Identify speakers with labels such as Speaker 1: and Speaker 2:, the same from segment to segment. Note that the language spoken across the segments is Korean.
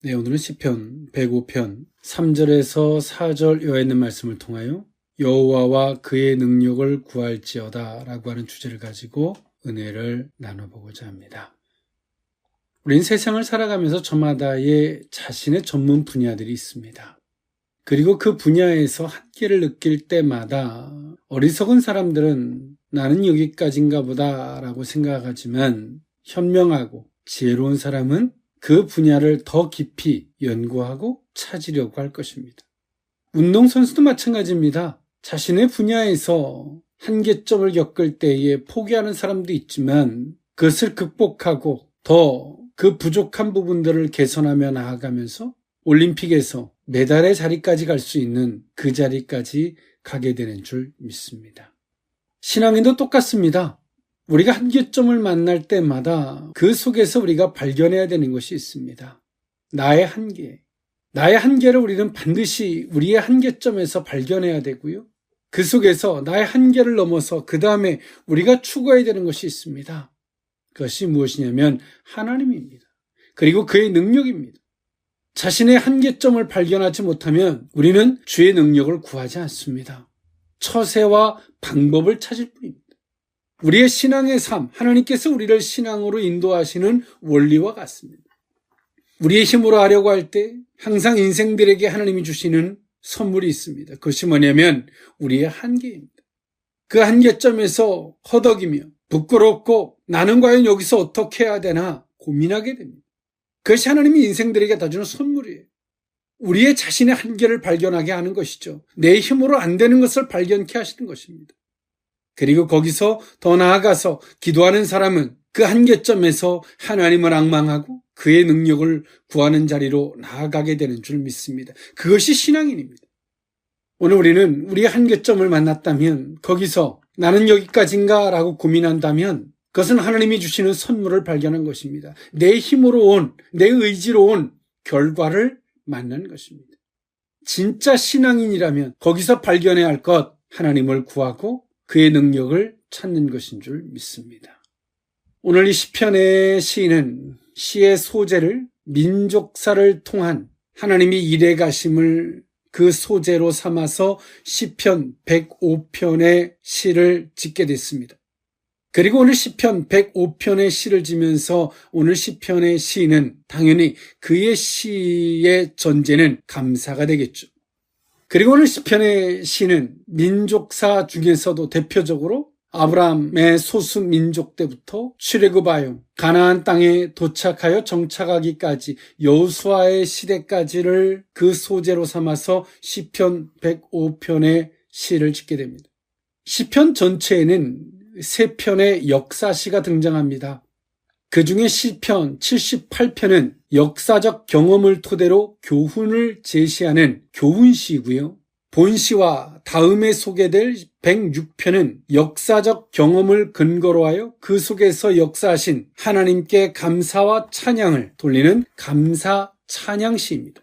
Speaker 1: 네, 오늘은 시편 105편 3절에서 4절 여에 있는 말씀을 통하여 여호와와 그의 능력을 구할지어다 라고 하는 주제를 가지고 은혜를 나눠보고자 합니다. 우린 세상을 살아가면서 저마다의 자신의 전문 분야들이 있습니다. 그리고 그 분야에서 한계를 느낄 때마다 어리석은 사람들은 나는 여기까지인가 보다 라고 생각하지만 현명하고 지혜로운 사람은 그 분야를 더 깊이 연구하고 찾으려고 할 것입니다. 운동선수도 마찬가지입니다. 자신의 분야에서 한계점을 겪을 때에 포기하는 사람도 있지만 그것을 극복하고 더 그 부족한 부분들을 개선하며 나아가면서 올림픽에서 메달의 자리까지 갈 수 있는 그 자리까지 가게 되는 줄 믿습니다. 신앙인도 똑같습니다. 우리가 한계점을 만날 때마다 그 속에서 우리가 발견해야 되는 것이 있습니다. 나의 한계. 나의 한계를 우리는 반드시 우리의 한계점에서 발견해야 되고요. 그 속에서 나의 한계를 넘어서 그 다음에 우리가 추구해야 되는 것이 있습니다. 그것이 무엇이냐면 하나님입니다. 그리고 그의 능력입니다. 자신의 한계점을 발견하지 못하면 우리는 주의 능력을 구하지 않습니다. 처세와 방법을 찾을 뿐입니다. 우리의 신앙의 삶, 하나님께서 우리를 신앙으로 인도하시는 원리와 같습니다. 우리의 힘으로 하려고 할 때 항상 인생들에게 하나님이 주시는 선물이 있습니다. 그것이 뭐냐면 우리의 한계입니다. 그 한계점에서 허덕이며 부끄럽고 나는 과연 여기서 어떻게 해야 되나 고민하게 됩니다. 그것이 하나님이 인생들에게 다 주는 선물이에요. 우리의 자신의 한계를 발견하게 하는 것이죠. 내 힘으로 안 되는 것을 발견케 하시는 것입니다. 그리고 거기서 더 나아가서 기도하는 사람은 그 한계점에서 하나님을 앙망하고 그의 능력을 구하는 자리로 나아가게 되는 줄 믿습니다. 그것이 신앙인입니다. 오늘 우리는 우리의 한계점을 만났다면 거기서 나는 여기까지인가 라고 고민한다면 그것은 하나님이 주시는 선물을 발견한 것입니다. 내 힘으로 온, 내 의지로 온 결과를 만난 것입니다. 진짜 신앙인이라면 거기서 발견해야 할 것, 하나님을 구하고 그의 능력을 찾는 것인 줄 믿습니다. 오늘 이 시편의 시인은 시의 소재를 민족사를 통한 하나님이 일해 가심을 그 소재로 삼아서 시편 105편의 시를 짓게 됐습니다. 그리고 오늘 시편 105편의 시를 지면서 오늘 시편의 시인은 당연히 그의 시의 전제는 감사가 되겠죠. 그리고 오늘 시편의 시는 민족사 중에서도 대표적으로 아브라함의 소수 민족 때부터 출애굽하여 가나안 땅에 도착하여 정착하기까지 여호수아의 시대까지를 그 소재로 삼아서 시편 105편의 시를 짓게 됩니다. 시편 전체에는 3편의 역사시가 등장합니다. 그 중에 시편 78편은 역사적 경험을 토대로 교훈을 제시하는 교훈시이고요. 본시와 다음에 소개될 106편은 역사적 경험을 근거로 하여 그 속에서 역사하신 하나님께 감사와 찬양을 돌리는 감사 찬양시입니다.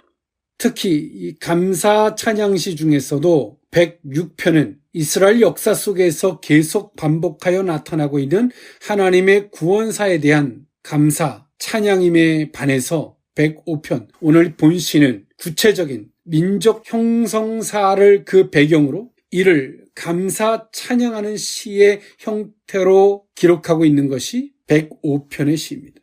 Speaker 1: 특히 이 감사 찬양시 중에서도 106편은 이스라엘 역사 속에서 계속 반복하여 나타나고 있는 하나님의 구원사에 대한 감사, 찬양임에 반해서 105편, 오늘 본시는 구체적인 민족 형성사를 그 배경으로 이를 감사 찬양하는 시의 형태로 기록하고 있는 것이 105편의 시입니다.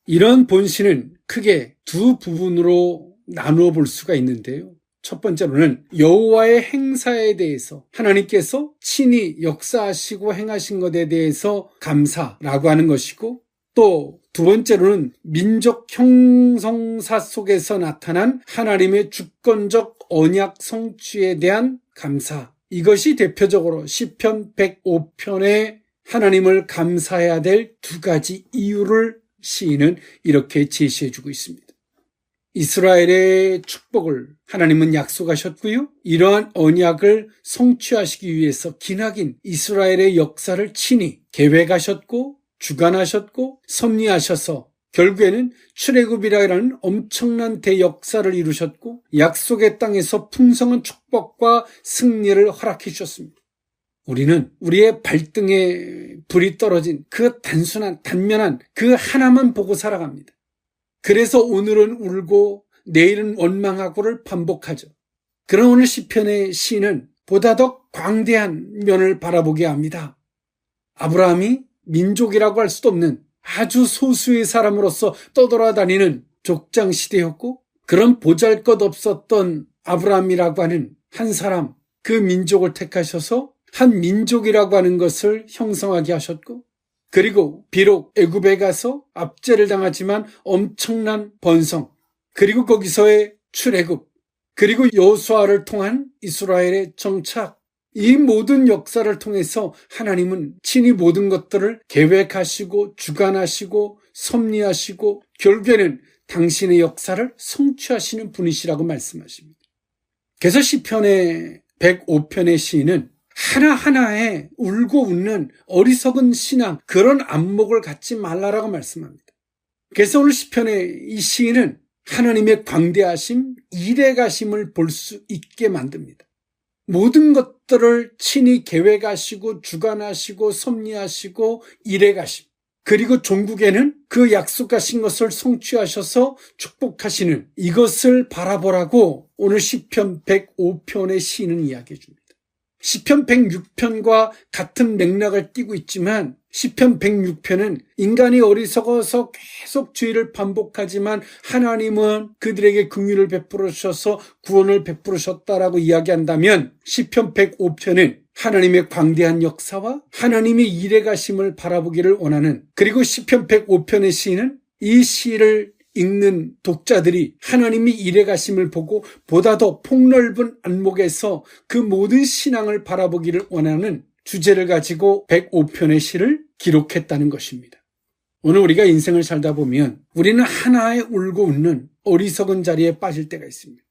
Speaker 1: 이런 본시는 크게 두 부분으로 나누어 볼 수가 있는데요. 첫 번째로는 여호와의 행사에 대해서 하나님께서 친히 역사하시고 행하신 것에 대해서 감사라고 하는 것이고, 또 두 번째로는 민족 형성사 속에서 나타난 하나님의 주권적 언약 성취에 대한 감사, 이것이 대표적으로 시편 105편에 하나님을 감사해야 될 두 가지 이유를 시인은 이렇게 제시해주고 있습니다. 이스라엘의 축복을 하나님은 약속하셨고요. 이러한 언약을 성취하시기 위해서 기나긴 이스라엘의 역사를 친히 계획하셨고 주관하셨고 섭리하셔서 결국에는 출애굽이라는 엄청난 대역사를 이루셨고 약속의 땅에서 풍성한 축복과 승리를 허락해 주셨습니다. 우리는 우리의 발등에 불이 떨어진 그 단순한 단면한 그 하나만 보고 살아갑니다. 그래서 오늘은 울고 내일은 원망하고를 반복하죠. 그런 오늘 시편의 시인은 보다 더 광대한 면을 바라보게 합니다. 아브라함이 민족이라고 할 수도 없는 아주 소수의 사람으로서 떠돌아다니는 족장 시대였고, 그런 보잘것없었던 아브라함이라고 하는 한 사람, 그 민족을 택하셔서 한 민족이라고 하는 것을 형성하게 하셨고, 그리고 비록 애굽에 가서 압제를 당하지만 엄청난 번성, 그리고 거기서의 출애굽, 그리고 여호수아를 통한 이스라엘의 정착, 이 모든 역사를 통해서 하나님은 친히 모든 것들을 계획하시고 주관하시고 섭리하시고 결국에는 당신의 역사를 성취하시는 분이시라고 말씀하십니다. 그래서 시편의 105편의 시인은 하나하나에 울고 웃는 어리석은 신앙, 그런 안목을 갖지 말라라고 말씀합니다. 그래서 오늘 시편의 이 시인은 하나님의 광대하심, 이레가심을 볼 수 있게 만듭니다. 모든 것들을 친히 계획하시고 주관하시고 섭리하시고 이레가심, 그리고 종국에는 그 약속하신 것을 성취하셔서 축복하시는 이것을 바라보라고 오늘 시편 105편의 시인은 이야기해 줍니다. 시편 106편과 같은 맥락을 띠고 있지만 시편 106편은 인간이 어리석어서 계속 죄를 반복하지만 하나님은 그들에게 긍휼을 베풀으셔서 구원을 베풀으셨다라고 이야기한다면 시편 105편은 하나님의 광대한 역사와 하나님의 이레가심을 바라보기를 원하는, 그리고 시편 105편의 시인은 이 시를 읽는 독자들이 하나님이 이레가심을 보고 보다 더 폭넓은 안목에서 그 모든 신앙을 바라보기를 원하는 주제를 가지고 105편의 시를 기록했다는 것입니다. 오늘 우리가 인생을 살다 보면 우리는 하나에 울고 웃는 어리석은 자리에 빠질 때가 있습니다.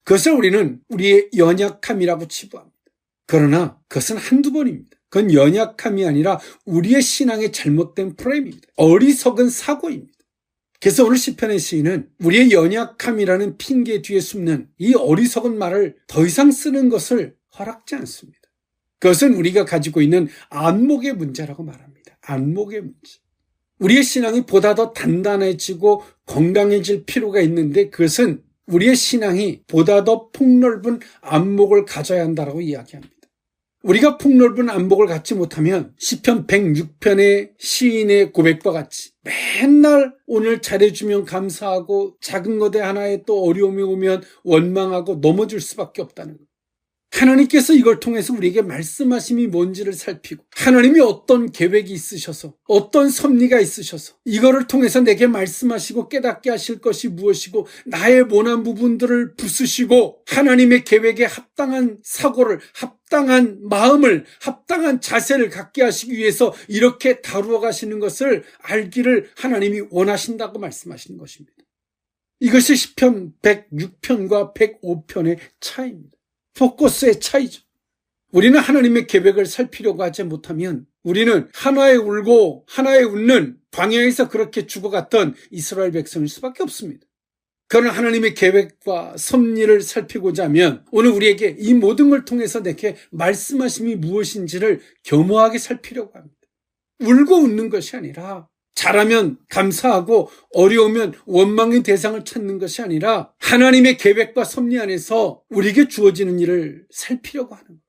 Speaker 1: 그것을 우리는 우리의 연약함이라고 치부합니다. 그러나 그것은 한두 번입니다. 그건 연약함이 아니라 우리의 신앙의 잘못된 프레임입니다. 어리석은 사고입니다. 그래서 오늘 시편의 시인은 우리의 연약함이라는 핑계 뒤에 숨는 이 어리석은 말을 더 이상 쓰는 것을 허락지 않습니다. 그것은 우리가 가지고 있는 안목의 문제라고 말합니다. 안목의 문제. 우리의 신앙이 보다 더 단단해지고 건강해질 필요가 있는데 그것은 우리의 신앙이 보다 더 폭넓은 안목을 가져야 한다고 이야기합니다. 우리가 폭넓은 안목을 갖지 못하면 시편 106편의 시인의 고백과 같이 맨날 오늘 잘해주면 감사하고 작은 것에 하나에 또 어려움이 오면 원망하고 넘어질 수밖에 없다는 것. 하나님께서 이걸 통해서 우리에게 말씀하심이 뭔지를 살피고 하나님이 어떤 계획이 있으셔서 어떤 섭리가 있으셔서 이거를 통해서 내게 말씀하시고 깨닫게 하실 것이 무엇이고 나의 모난 부분들을 부수시고 하나님의 계획에 합당한 사고를, 합당한 마음을, 합당한 자세를 갖게 하시기 위해서 이렇게 다루어 가시는 것을 알기를 하나님이 원하신다고 말씀하시는 것입니다. 이것이 시편 106편과 105편의 차이입니다. 포커스의 차이죠. 우리는 하나님의 계획을 살피려고 하지 못하면 우리는 하나에 울고 하나에 웃는 광야에서 그렇게 죽어갔던 이스라엘 백성일 수밖에 없습니다. 그러나 하나님의 계획과 섭리를 살피고자 하면 오늘 우리에게 이 모든 걸 통해서 내게 말씀하심이 무엇인지를 겸허하게 살피려고 합니다. 울고 웃는 것이 아니라 잘하면 감사하고 어려우면 원망의 대상을 찾는 것이 아니라 하나님의 계획과 섭리 안에서 우리에게 주어지는 일을 살피려고 하는 거예요.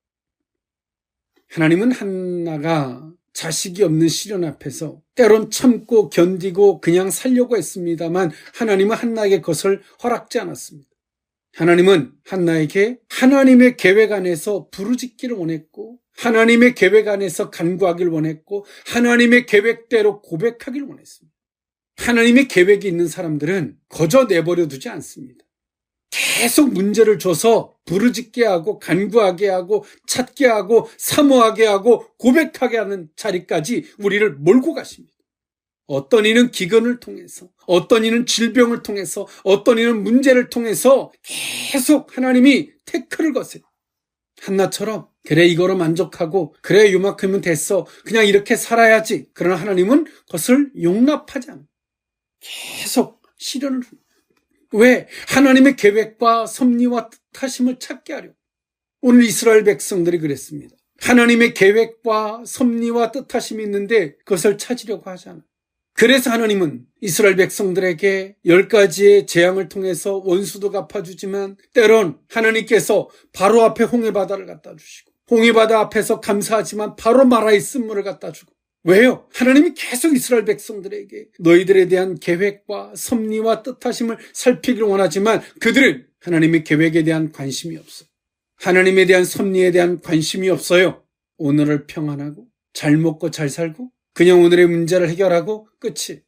Speaker 1: 하나님은 한나가 자식이 없는 시련 앞에서 때론 참고 견디고 그냥 살려고 했습니다만 하나님은 한나에게 그것을 허락지 않았습니다. 하나님은 한나에게 하나님의 계획 안에서 부르짖기를 원했고 하나님의 계획 안에서 간구하기를 원했고 하나님의 계획대로 고백하기를 원했습니다. 하나님의 계획이 있는 사람들은 거저 내버려 두지 않습니다. 계속 문제를 줘서 부르짖게 하고 간구하게 하고 찾게 하고 사모하게 하고 고백하게 하는 자리까지 우리를 몰고 가십니다. 어떤 이는 기근을 통해서, 어떤 이는 질병을 통해서, 어떤 이는 문제를 통해서 계속 하나님이 태클을 거세요. 한나처럼 그래 이거로 만족하고 그래 요만큼은 됐어 그냥 이렇게 살아야지. 그러나 하나님은 그것을 용납하지 않아요. 계속 시련을 왜? 하나님의 계획과 섭리와 뜻하심을 찾게 하려고. 오늘 이스라엘 백성들이 그랬습니다. 하나님의 계획과 섭리와 뜻하심이 있는데 그것을 찾으려고 하잖아요. 그래서 하나님은 이스라엘 백성들에게 10가지의 재앙을 통해서 원수도 갚아주지만 때론 하나님께서 바로 앞에 홍해바다를 갖다 주시고 홍해바다 앞에서 감사하지만 바로 마라의 쓴물을 갖다 주고 왜요? 하나님이 계속 이스라엘 백성들에게 너희들에 대한 계획과 섭리와 뜻하심을 살피기를 원하지만 그들은 하나님의 계획에 대한 관심이 없어요. 하나님에 대한 섭리에 대한 관심이 없어요. 오늘을 평안하고 잘 먹고 잘 살고 그냥 오늘의 문제를 해결하고 끝이.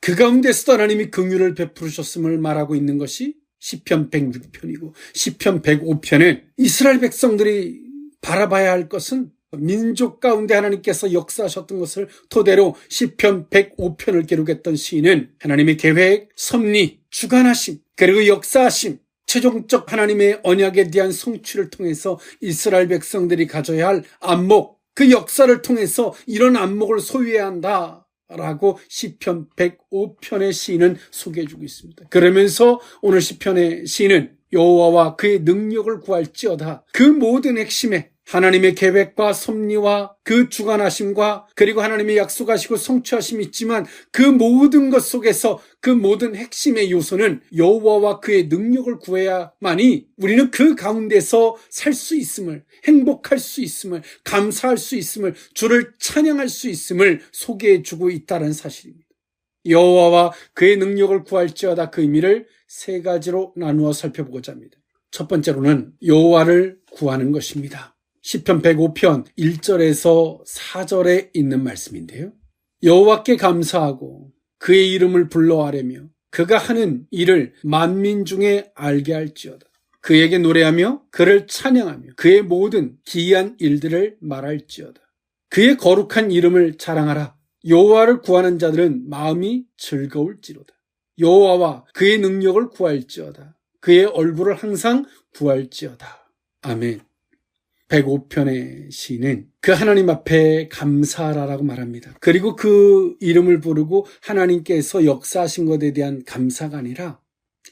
Speaker 1: 그 가운데서도 하나님이 긍휼을 베푸셨음을 말하고 있는 것이 시편 106편이고 시편 105편은 이스라엘 백성들이 바라봐야 할 것은 민족 가운데 하나님께서 역사하셨던 것을 토대로 시편 105편을 기록했던 시인은 하나님의 계획, 섭리, 주관하심, 그리고 역사하심, 최종적 하나님의 언약에 대한 성취를 통해서 이스라엘 백성들이 가져야 할 안목, 그 역사를 통해서 이런 안목을 소유해야 한다라고 시편 105편의 시인은 소개해주고 있습니다. 그러면서 오늘 시편의 시인은 여호와와 그의 능력을 구할지어다. 그 모든 핵심에 하나님의 계획과 섭리와 그 주관하심과 그리고 하나님의 약속하시고 성취하심이 있지만 그 모든 것 속에서 그 모든 핵심의 요소는 여호와와 그의 능력을 구해야만이 우리는 그 가운데서 살 수 있음을, 행복할 수 있음을, 감사할 수 있음을, 주를 찬양할 수 있음을 소개해주고 있다는 사실입니다. 여호와와 그의 능력을 구할지어다 그 의미를 세 가지로 나누어 살펴보고자 합니다. 첫 번째로는 여호와를 구하는 것입니다. 시편 105편 1절에서 4절에 있는 말씀인데요. 여호와께 감사하고 그의 이름을 불러아뢰며 그가 하는 일을 만민 중에 알게 할지어다. 그에게 노래하며 그를 찬양하며 그의 모든 기이한 일들을 말할지어다. 그의 거룩한 이름을 자랑하라. 여호와를 구하는 자들은 마음이 즐거울지로다. 여호와와 그의 능력을 구할지어다. 그의 얼굴을 항상 구할지어다. 아멘. 105편의 시인은 그 하나님 앞에 감사하라라고 말합니다. 그리고 그 이름을 부르고 하나님께서 역사하신 것에 대한 감사가 아니라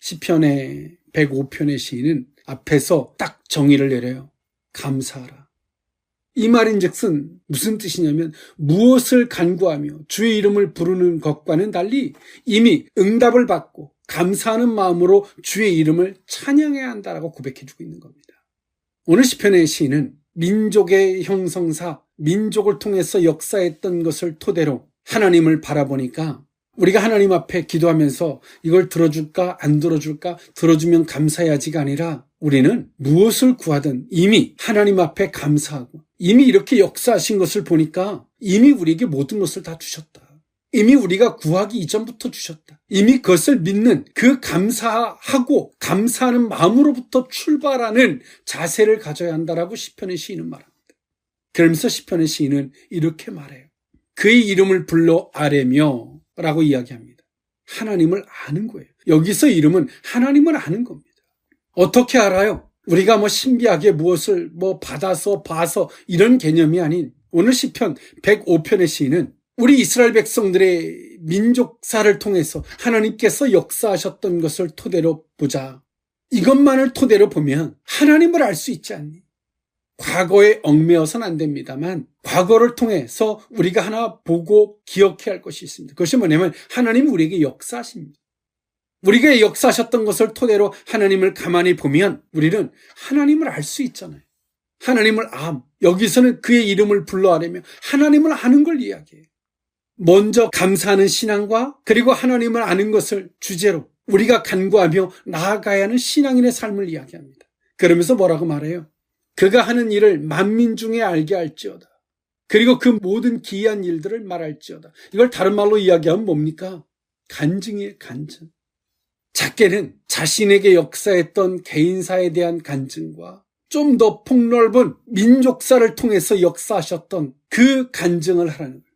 Speaker 1: 시편의 105편의 시인은 앞에서 딱 정의를 내려요. 감사하라. 이 말인즉슨 무슨 뜻이냐면 무엇을 간구하며 주의 이름을 부르는 것과는 달리 이미 응답을 받고 감사하는 마음으로 주의 이름을 찬양해야 한다라고 고백해주고 있는 겁니다. 오늘 시편의 시인은 민족의 형성사, 민족을 통해서 역사했던 것을 토대로 하나님을 바라보니까 우리가 하나님 앞에 기도하면서 이걸 들어줄까 안 들어줄까 들어주면 감사해야지가 아니라 우리는 무엇을 구하든 이미 하나님 앞에 감사하고 이미 이렇게 역사하신 것을 보니까 이미 우리에게 모든 것을 다 주셨다. 이미 우리가 구하기 이전부터 주셨다. 이미 그것을 믿는 그 감사하고 감사하는 마음으로부터 출발하는 자세를 가져야 한다라고 시편의 시인은 말합니다. 그러면서 시편의 시인은 이렇게 말해요. 그의 이름을 불러 아뢰며 라고 이야기합니다. 하나님을 아는 거예요. 여기서 이름은 하나님을 아는 겁니다. 어떻게 알아요? 우리가 신비하게 무엇을 받아서 봐서 이런 개념이 아닌 오늘 시편 105편의 시인은 우리 이스라엘 백성들의 민족사를 통해서 하나님께서 역사하셨던 것을 토대로 보자. 이것만을 토대로 보면 하나님을 알 수 있지 않니? 과거에 얽매여서는 안 됩니다만 과거를 통해서 우리가 하나 보고 기억해야 할 것이 있습니다. 그것이 뭐냐면 하나님이 우리에게 역사하십니다. 우리가 역사하셨던 것을 토대로 하나님을 가만히 보면 우리는 하나님을 알 수 있잖아요. 하나님을 여기서는 그의 이름을 불러 아뢰며 하나님을 아는 걸 이야기해요. 먼저 감사하는 신앙과 그리고 하나님을 아는 것을 주제로 우리가 간구하며 나아가야 하는 신앙인의 삶을 이야기합니다. 그러면서 뭐라고 말해요? 그가 하는 일을 만민 중에 알게 할지어다. 그리고 그 모든 기이한 일들을 말할지어다. 이걸 다른 말로 이야기하면 뭡니까? 간증이에요, 간증. 작게는 자신에게 역사했던 개인사에 대한 간증과 좀 더 폭넓은 민족사를 통해서 역사하셨던 그 간증을 하라는 거예요.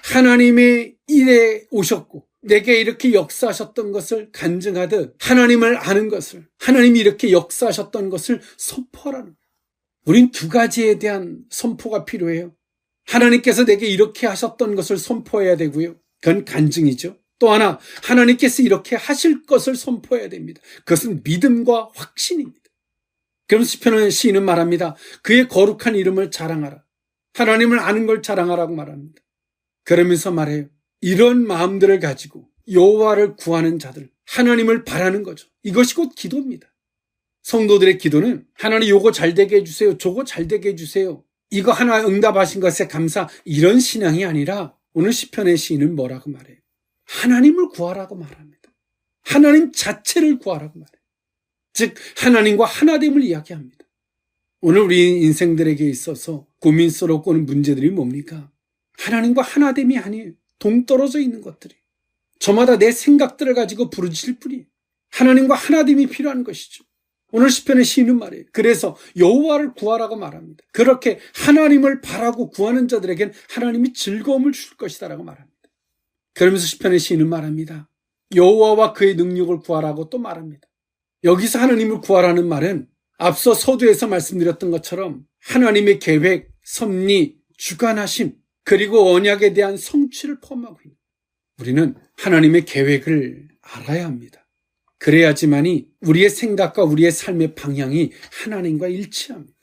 Speaker 1: 하나님의 일에 오셨고 내게 이렇게 역사하셨던 것을 간증하듯 하나님을 아는 것을, 하나님이 이렇게 역사하셨던 것을 선포하라는 거예요. 우린 두 가지에 대한 선포가 필요해요. 하나님께서 내게 이렇게 하셨던 것을 선포해야 되고요. 그건 간증이죠. 또 하나, 하나님께서 이렇게 하실 것을 선포해야 됩니다. 그것은 믿음과 확신입니다. 그럼 시편의 시인은 말합니다. 그의 거룩한 이름을 자랑하라. 하나님을 아는 걸 자랑하라고 말합니다. 그러면서 말해요. 이런 마음들을 가지고 여호와를 구하는 자들, 하나님을 바라는 거죠. 이것이 곧 기도입니다. 성도들의 기도는 하나님 요거 잘 되게 해주세요. 저거 잘 되게 해주세요. 이거 하나 응답하신 것에 감사, 이런 신앙이 아니라 오늘 시편의 시인은 뭐라고 말해요? 하나님을 구하라고 말합니다. 하나님 자체를 구하라고 말해요. 즉 하나님과 하나됨을 이야기합니다. 오늘 우리 인생들에게 있어서 고민스럽고 오는 문제들이 뭡니까? 하나님과 하나됨이 아니에요. 동떨어져 있는 것들이. 저마다 내 생각들을 가지고 부르짖을 뿐이에요. 하나님과 하나됨이 필요한 것이죠. 오늘 시편의 시인은 말이에요. 그래서 여호와를 구하라고 말합니다. 그렇게 하나님을 바라고 구하는 자들에겐 하나님이 즐거움을 줄 것이다라고 말합니다. 그러면서 시편의 시인은 말합니다. 여호와와 그의 능력을 구하라고 또 말합니다. 여기서 하나님을 구하라는 말은 앞서 서두에서 말씀드렸던 것처럼 하나님의 계획, 섭리, 주관하심, 그리고 언약에 대한 성취를 포함하고 있는, 우리는 하나님의 계획을 알아야 합니다. 그래야지만이 우리의 생각과 우리의 삶의 방향이 하나님과 일치합니다.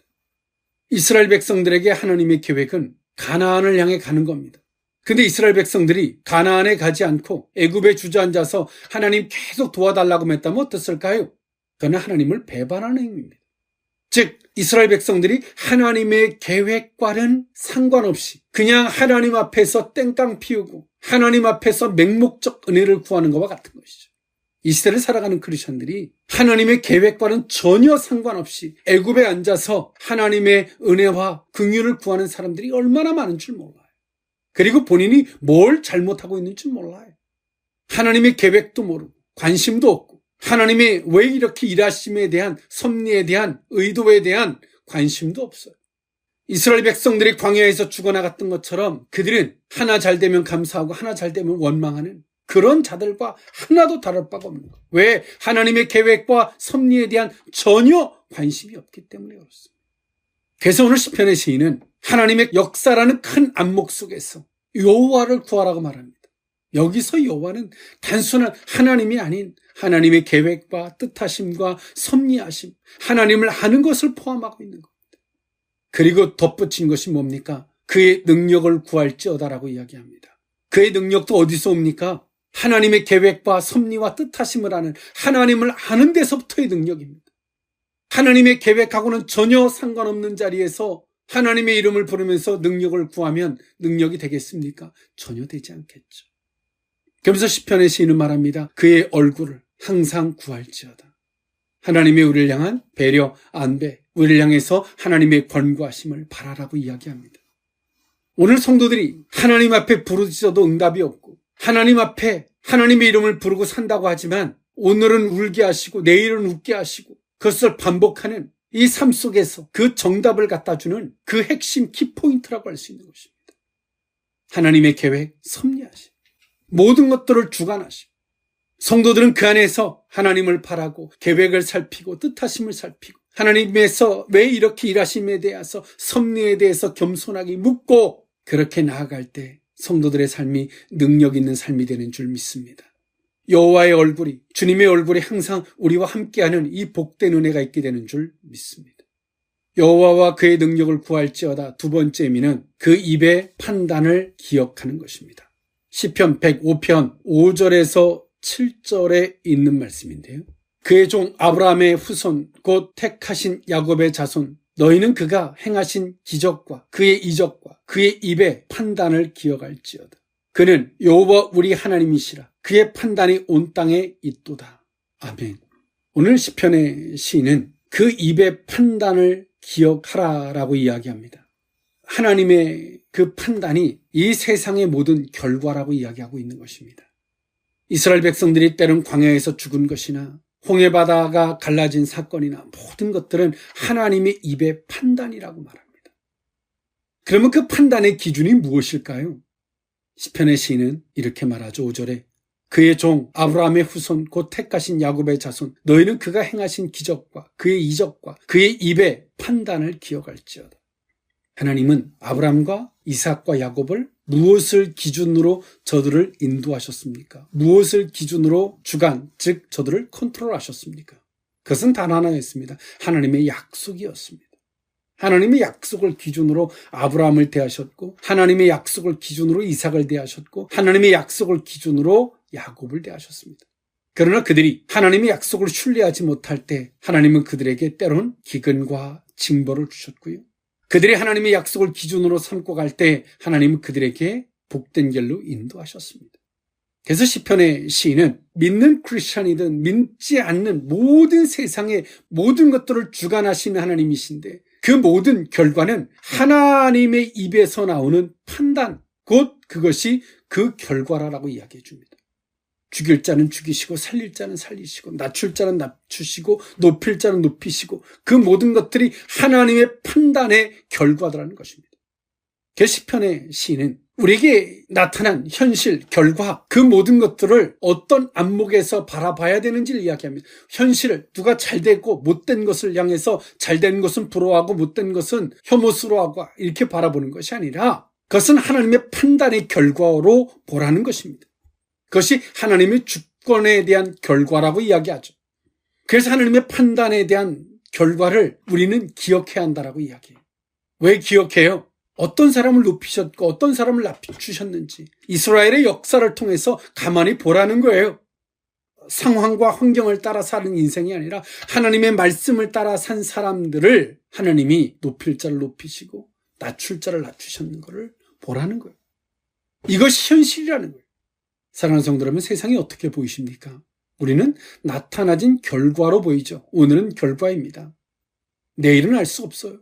Speaker 1: 이스라엘 백성들에게 하나님의 계획은 가나안을 향해 가는 겁니다. 근데 이스라엘 백성들이 가나안에 가지 않고 애굽에 주저앉아서 하나님 계속 도와달라고 했다면 어땠을까요? 그는 하나님을 배반하는 행위입니다. 즉 이스라엘 백성들이 하나님의 계획과는 상관없이 그냥 하나님 앞에서 땡깡 피우고 하나님 앞에서 맹목적 은혜를 구하는 것과 같은 것이죠. 이 시대를 살아가는 크리스천들이 하나님의 계획과는 전혀 상관없이 애굽에 앉아서 하나님의 은혜와 긍휼을 구하는 사람들이 얼마나 많은 줄 몰라요. 그리고 본인이 뭘 잘못하고 있는 줄 몰라요. 하나님의 계획도 모르고 관심도 없고 하나님이 왜 이렇게 일하심에 대한 섭리에 대한 의도에 대한 관심도 없어요. 이스라엘 백성들이 광야에서 죽어나갔던 것처럼 그들은 하나 잘 되면 감사하고 하나 잘 되면 원망하는 그런 자들과 하나도 다를 바가 없는 거예요. 왜? 하나님의 계획과 섭리에 대한 전혀 관심이 없기 때문에 그렇습니다. 그래서 오늘 시편의 시인은 하나님의 역사라는 큰 안목 속에서 여호와를 구하라고 말합니다. 여기서 여호와는 단순한 하나님이 아닌 하나님의 계획과 뜻하심과 섭리하심, 하나님을 아는 것을 포함하고 있는 겁니다. 그리고 덧붙인 것이 뭡니까? 그의 능력을 구할지어다라고 이야기합니다. 그의 능력도 어디서 옵니까? 하나님의 계획과 섭리와 뜻하심을 아는 하나님을 아는 데서부터의 능력입니다. 하나님의 계획하고는 전혀 상관없는 자리에서 하나님의 이름을 부르면서 능력을 구하면 능력이 되겠습니까? 전혀 되지 않겠죠. 그러면서 시편의 시인은 말합니다. 그의 얼굴을 항상 구할지어다. 하나님의 우리를 향한 배려, 안배, 우리를 향해서 하나님의 권고하심을 바라라고 이야기합니다. 오늘 성도들이 하나님 앞에 부르짖어도 응답이 없고 하나님 앞에 하나님의 이름을 부르고 산다고 하지만 오늘은 울게 하시고 내일은 웃게 하시고 그것을 반복하는 이 삶 속에서 그 정답을 갖다주는 그 핵심 키포인트라고 할 수 있는 것입니다. 하나님의 계획, 섭리하심, 모든 것들을 주관하심. 성도들은 그 안에서 하나님을 바라고 계획을 살피고 뜻하심을 살피고 하나님에서 왜 이렇게 일하심에 대해서 섭리에 대해서 겸손하게 묻고 그렇게 나아갈 때 성도들의 삶이 능력 있는 삶이 되는 줄 믿습니다. 여호와의 얼굴이, 주님의 얼굴이 항상 우리와 함께하는 이 복된 은혜가 있게 되는 줄 믿습니다. 여호와와 그의 능력을 구할지어다. 두 번째 의미는 그 입의 판단을 기억하는 것입니다. 시편 105편 5절에서 7절에 있는 말씀인데요. 그의 종 아브라함의 후손 곧 택하신 야곱의 자손 너희는 그가 행하신 기적과 그의 이적과 그의 입의 판단을 기억할지어다. 그는 여호와 우리 하나님이시라. 그의 판단이 온 땅에 있도다. 아멘. 오늘 시편의 시인은 그 입의 판단을 기억하라라고 이야기합니다. 하나님의 그 판단이 이 세상의 모든 결과라고 이야기하고 있는 것입니다. 이스라엘 백성들이 때론 광야에서 죽은 것이나 홍해바다가 갈라진 사건이나 모든 것들은 하나님의 입의 판단이라고 말합니다. 그러면 그 판단의 기준이 무엇일까요? 시편의 시인은 이렇게 말하죠. 5절에 그의 종 아브라함의 후손 곧 택하신 야곱의 자손 너희는 그가 행하신 기적과 그의 이적과 그의 입의 판단을 기억할지어다. 하나님은 아브라함과 이삭과 야곱을 무엇을 기준으로 저들을 인도하셨습니까? 무엇을 기준으로 주관, 즉 저들을 컨트롤하셨습니까? 그것은 단 하나였습니다. 하나님의 약속이었습니다. 하나님의 약속을 기준으로 아브라함을 대하셨고, 하나님의 약속을 기준으로 이삭을 대하셨고, 하나님의 약속을 기준으로 야곱을 대하셨습니다. 그러나 그들이 하나님의 약속을 신뢰하지 못할 때 하나님은 그들에게 때론 기근과 징벌을 주셨고요. 그들이 하나님의 약속을 기준으로 삼고 갈 때 하나님은 그들에게 복된 길로 인도하셨습니다. 그래서 시편의 시인은 믿는 크리스찬이든 믿지 않는 모든 세상의 모든 것들을 주관하시는 하나님이신데 그 모든 결과는 하나님의 입에서 나오는 판단, 곧 그것이 그 결과라고 이야기해 줍니다. 죽일 자는 죽이시고 살릴 자는 살리시고 낮출 자는 낮추시고 높일 자는 높이시고 그 모든 것들이 하나님의 판단의 결과라는 것입니다. 시편의 시인은 우리에게 나타난 현실, 결과, 그 모든 것들을 어떤 안목에서 바라봐야 되는지를 이야기합니다. 현실을 누가 잘되고 못된 것을 향해서 잘된 것은 부러워하고 못된 것은 혐오스러워하고 이렇게 바라보는 것이 아니라 그것은 하나님의 판단의 결과로 보라는 것입니다. 그것이 하나님의 주권에 대한 결과라고 이야기하죠. 그래서 하나님의 판단에 대한 결과를 우리는 기억해야 한다라고 이야기해요. 왜 기억해요? 어떤 사람을 높이셨고 어떤 사람을 낮추셨는지 이스라엘의 역사를 통해서 가만히 보라는 거예요. 상황과 환경을 따라 사는 인생이 아니라 하나님의 말씀을 따라 산 사람들을 하나님이 높일 자를 높이시고 낮출 자를 낮추셨는 것을 보라는 거예요. 이것이 현실이라는 거예요. 사랑하는 성도 여러분, 세상이 어떻게 보이십니까? 우리는 나타나진 결과로 보이죠. 오늘은 결과입니다. 내일은 알 수 없어요.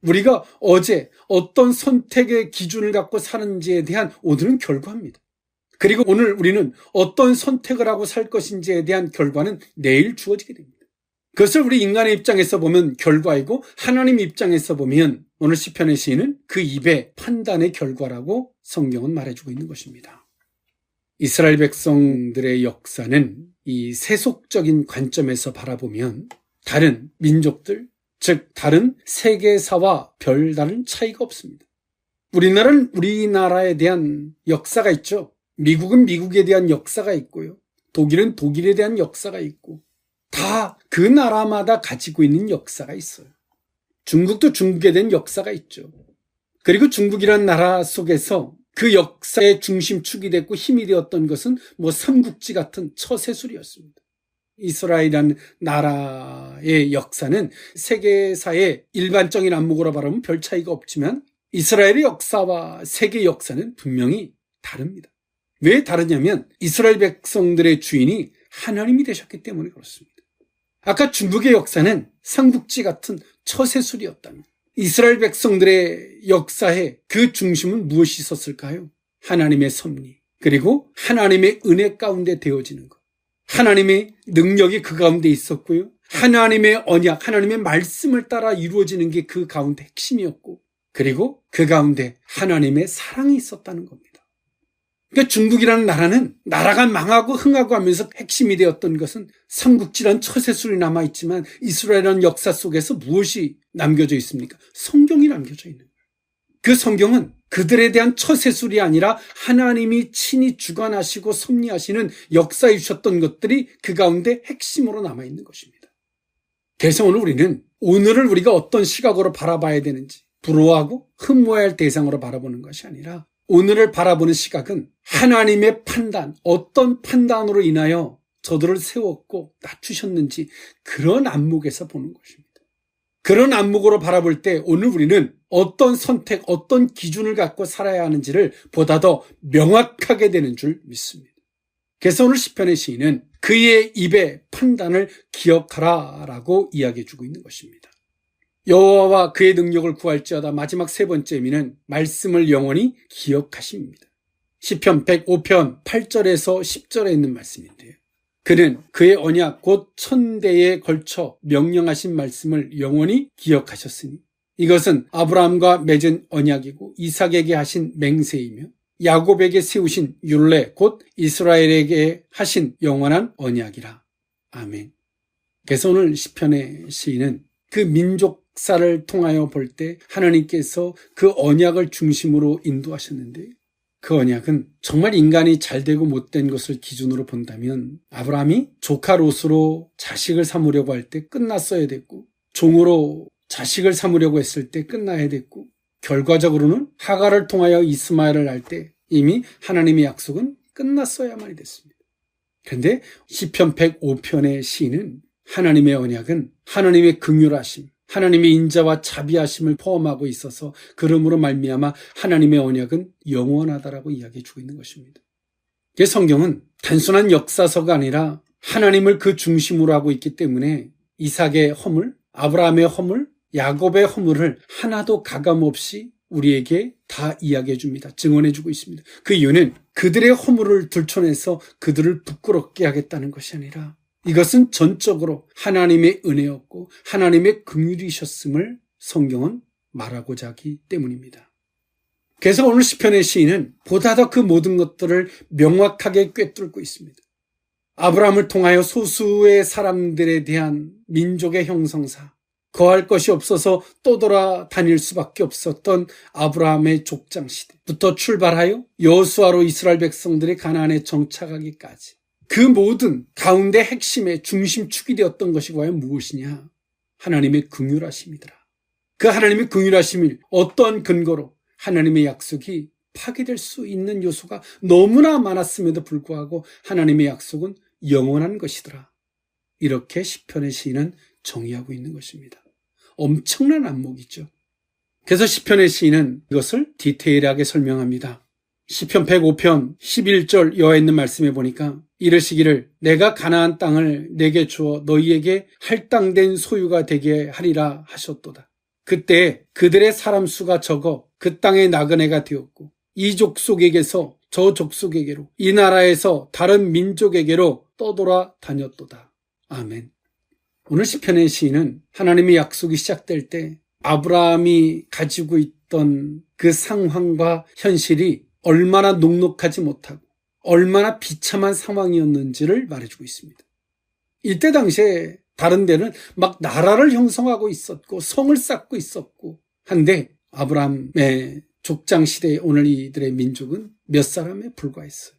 Speaker 1: 우리가 어제 어떤 선택의 기준을 갖고 사는지에 대한 오늘은 결과입니다. 그리고 오늘 우리는 어떤 선택을 하고 살 것인지에 대한 결과는 내일 주어지게 됩니다. 그것을 우리 인간의 입장에서 보면 결과이고 하나님 입장에서 보면 오늘 시편의 시인은 그 입의 판단의 결과라고 성경은 말해주고 있는 것입니다. 이스라엘 백성들의 역사는 이 세속적인 관점에서 바라보면 다른 민족들, 즉 다른 세계사와 별다른 차이가 없습니다. 우리나라는 우리나라에 대한 역사가 있죠. 미국은 미국에 대한 역사가 있고요. 독일은 독일에 대한 역사가 있고 다 그 나라마다 가지고 있는 역사가 있어요. 중국도 중국에 대한 역사가 있죠. 그리고 중국이라는 나라 속에서 그 역사의 중심축이 됐고 힘이 되었던 것은 삼국지 같은 처세술이었습니다. 이스라엘이라는 나라의 역사는 세계사의 일반적인 안목으로 바라보면 별 차이가 없지만 이스라엘의 역사와 세계 역사는 분명히 다릅니다. 왜 다르냐면 이스라엘 백성들의 주인이 하나님이 되셨기 때문에 그렇습니다. 아까 중국의 역사는 삼국지 같은 처세술이었다면 이스라엘 백성들의 역사의 그 중심은 무엇이 있었을까요? 하나님의 섭리, 그리고 하나님의 은혜 가운데 되어지는 것. 하나님의 능력이 그 가운데 있었고요. 하나님의 언약, 하나님의 말씀을 따라 이루어지는 게 그 가운데 핵심이었고, 그리고 그 가운데 하나님의 사랑이 있었다는 겁니다. 그러니까 중국이라는 나라는 나라가 망하고 흥하고 하면서 핵심이 되었던 것은 삼국지란 처세술이 남아있지만 이스라엘이라는 역사 속에서 무엇이 남겨져 있습니까? 성경이 남겨져 있는 거예요. 그 성경은 그들에 대한 처세술이 아니라 하나님이 친히 주관하시고 섭리하시는 역사에 주셨던 것들이 그 가운데 핵심으로 남아있는 것입니다. 그래서 오늘 우리는 오늘을 우리가 어떤 시각으로 바라봐야 되는지 부러워하고 흠모해야 할 대상으로 바라보는 것이 아니라 오늘을 바라보는 시각은 하나님의 판단, 어떤 판단으로 인하여 저들을 세웠고 낮추셨는지 그런 안목에서 보는 것입니다. 그런 안목으로 바라볼 때 오늘 우리는 어떤 선택, 어떤 기준을 갖고 살아야 하는지를 보다 더 명확하게 되는 줄 믿습니다. 그래서 오늘 시편의 시인은 그의 입의 판단을 기억하라라고 이야기해 주고 있는 것입니다. 여호와와 그의 능력을 구할지어다. 마지막 세 번째 의미는 말씀을 영원히 기억하십니다. 시편 105편 8절에서 10절에 있는 말씀인데요. 그는 그의 언약 곧 1000대에 걸쳐 명령하신 말씀을 영원히 기억하셨으니 이것은 아브라함과 맺은 언약이고 이삭에게 하신 맹세이며 야곱에게 세우신 율례 곧 이스라엘에게 하신 영원한 언약이라. 아멘. 그래서 오늘 시편의 시인은 그 민족사를 통하여 볼 때 하나님께서 그 언약을 중심으로 인도하셨는데 그 언약은 정말 인간이 잘되고 못된 것을 기준으로 본다면 아브라함이 조카 롯으로 자식을 삼으려고 할 때 끝났어야 됐고 종으로 자식을 삼으려고 했을 때 끝나야 됐고, 결과적으로는 하갈을 통하여 이스마엘을 낳을 때 이미 하나님의 약속은 끝났어야만이 됐습니다. 그런데 시편 105편의 시인은 하나님의 언약은 하나님의 긍휼하심, 하나님의 인자와 자비하심을 포함하고 있어서 그러므로 말미암아 하나님의 언약은 영원하다라고 이야기해 주고 있는 것입니다. 이 성경은 단순한 역사서가 아니라 하나님을 그 중심으로 하고 있기 때문에 이삭의 허물, 아브라함의 허물, 야곱의 허물을 하나도 가감없이 우리에게 다 이야기해 줍니다. 증언해 주고 있습니다. 그 이유는 그들의 허물을 들춰내서 그들을 부끄럽게 하겠다는 것이 아니라 이것은 전적으로 하나님의 은혜였고 하나님의 긍휼이셨음을 성경은 말하고자 하기 때문입니다. 그래서 오늘 시편의 시인은 보다 더 그 모든 것들을 명확하게 꿰뚫고 있습니다. 아브라함을 통하여 소수의 사람들에 대한 민족의 형성사, 거할 것이 없어서 떠돌아다닐 수밖에 없었던 아브라함의 족장 시대부터 출발하여 여호수아로 이스라엘 백성들이 가나안에 정착하기까지 그 모든 가운데 핵심의 중심축이 되었던 것이 과연 무엇이냐? 하나님의 긍휼하심이더라. 그 하나님의 긍휼하심을 어떠한 근거로 하나님의 약속이 파괴될 수 있는 요소가 너무나 많았음에도 불구하고 하나님의 약속은 영원한 것이더라. 이렇게 시편의 시인은 정의하고 있는 것입니다. 엄청난 안목이죠. 그래서 시편의 시인은 이것을 디테일하게 설명합니다. 시편 105편 11절 여호와 있는 말씀에 보니까 이르시기를 내가 가나안 땅을 내게 주어 너희에게 할당된 소유가 되게 하리라 하셨도다. 그때 그들의 사람 수가 적어 그 땅의 나그네가 되었고 이 족속에게서 저 족속에게로 이 나라에서 다른 민족에게로 떠돌아 다녔도다. 아멘. 오늘 시편의 시인은 하나님의 약속이 시작될 때 아브라함이 가지고 있던 그 상황과 현실이 얼마나 녹록하지 못하고 얼마나 비참한 상황이었는지를 말해주고 있습니다. 이때 당시에 다른 데는 막 나라를 형성하고 있었고 성을 쌓고 있었고 한데 아브라함의 족장 시대에 오늘 이들의 민족은 몇 사람에 불과했어요.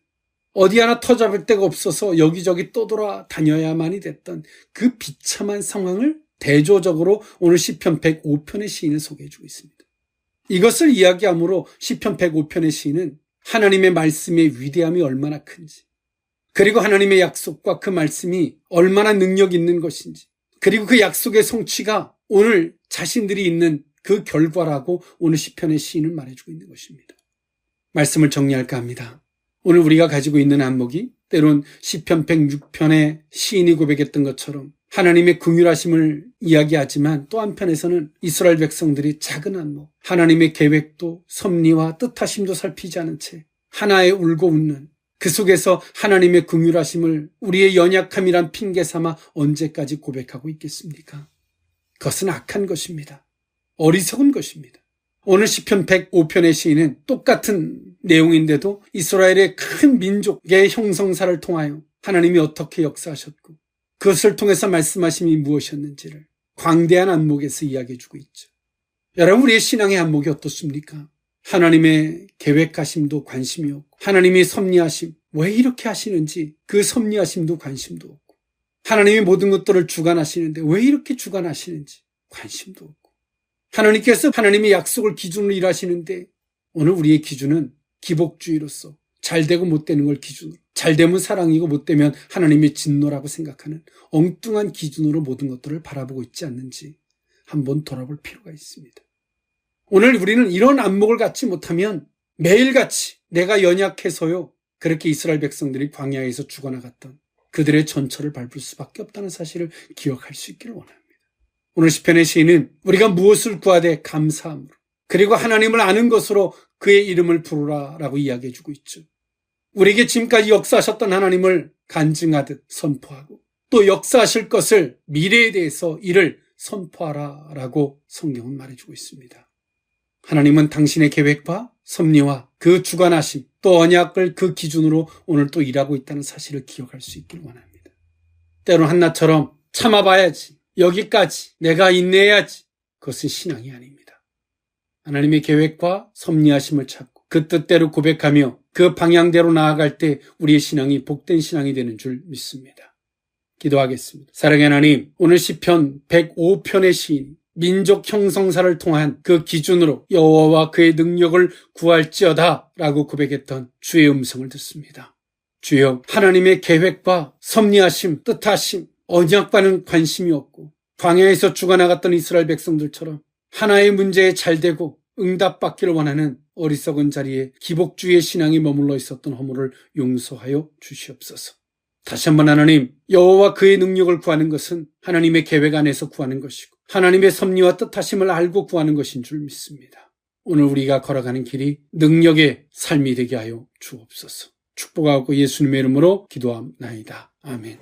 Speaker 1: 어디 하나 터잡을 데가 없어서 여기저기 떠돌아 다녀야만이 됐던 그 비참한 상황을 대조적으로 오늘 시편 105편의 시인은 소개해주고 있습니다. 이것을 이야기함으로 시편 105편의 시인은 하나님의 말씀의 위대함이 얼마나 큰지, 그리고 하나님의 약속과 그 말씀이 얼마나 능력 있는 것인지, 그리고 그 약속의 성취가 오늘 자신들이 있는 그 결과라고 오늘 시편의 시인은 말해주고 있는 것입니다. 말씀을 정리할까 합니다. 오늘 우리가 가지고 있는 안목이 때론 시편 106편의 시인이 고백했던 것처럼 하나님의 긍휼하심을 이야기하지만 또 한편에서는 이스라엘 백성들이 작은 안목, 하나님의 계획도 섭리와 뜻하심도 살피지 않은 채 하나에 울고 웃는 그 속에서 하나님의 긍휼하심을 우리의 연약함이란 핑계 삼아 언제까지 고백하고 있겠습니까? 그것은 악한 것입니다. 어리석은 것입니다. 오늘 시편 105편의 시인은 똑같은 내용인데도 이스라엘의 큰 민족의 형성사를 통하여 하나님이 어떻게 역사하셨고 그것을 통해서 말씀하심이 무엇이었는지를 광대한 안목에서 이야기해주고 있죠. 여러분, 우리의 신앙의 안목이 어떻습니까? 하나님의 계획하심도 관심이 없고 하나님의 섭리하심, 왜 이렇게 하시는지 그 섭리하심도 관심도 없고 하나님의 모든 것들을 주관하시는데 왜 이렇게 주관하시는지 관심도 없고 하나님께서 하나님의 약속을 기준으로 일하시는데 오늘 우리의 기준은 기복주의로서 잘되고 못되는 걸 기준으로, 잘되면 사랑이고 못되면 하나님의 진노라고 생각하는 엉뚱한 기준으로 모든 것들을 바라보고 있지 않는지 한번 돌아볼 필요가 있습니다. 오늘 우리는 이런 안목을 갖지 못하면 매일같이 내가 연약해서요, 그렇게 이스라엘 백성들이 광야에서 죽어나갔던 그들의 전철을 밟을 수밖에 없다는 사실을 기억할 수 있기를 원합니다. 오늘 시편의 시인은 우리가 무엇을 구하되 감사함으로, 그리고 하나님을 아는 것으로 그의 이름을 부르라라고 이야기해주고 있죠. 우리에게 지금까지 역사하셨던 하나님을 간증하듯 선포하고 또 역사하실 것을 미래에 대해서 이를 선포하라라고 성경은 말해주고 있습니다. 하나님은 당신의 계획과 섭리와 그 주관하심 또 언약을 그 기준으로 오늘 또 일하고 있다는 사실을 기억할 수 있길 원합니다. 때로는 한나처럼 참아봐야지, 여기까지 내가 인내해야지, 그것은 신앙이 아닙니다. 하나님의 계획과 섭리하심을 찾고 그 뜻대로 고백하며 그 방향대로 나아갈 때 우리의 신앙이 복된 신앙이 되는 줄 믿습니다. 기도하겠습니다. 사랑의 하나님, 오늘 시편 105편의 시인 민족 형성사를 통한 그 기준으로 여호와와 그의 능력을 구할지어다 라고 고백했던 주의 음성을 듣습니다. 주여, 하나님의 계획과 섭리하심, 뜻하심, 언약과는 관심이 없고 광야에서 죽어나갔던 이스라엘 백성들처럼 하나의 문제에 잘되고 응답받기를 원하는 어리석은 자리에 기복주의의 신앙이 머물러 있었던 허물을 용서하여 주시옵소서. 다시 한번 하나님, 여호와 그의 능력을 구하는 것은 하나님의 계획 안에서 구하는 것이고 하나님의 섭리와 뜻하심을 알고 구하는 것인 줄 믿습니다. 오늘 우리가 걸어가는 길이 능력의 삶이 되게 하여 주옵소서. 축복하고 예수님의 이름으로 기도합나이다. 아멘.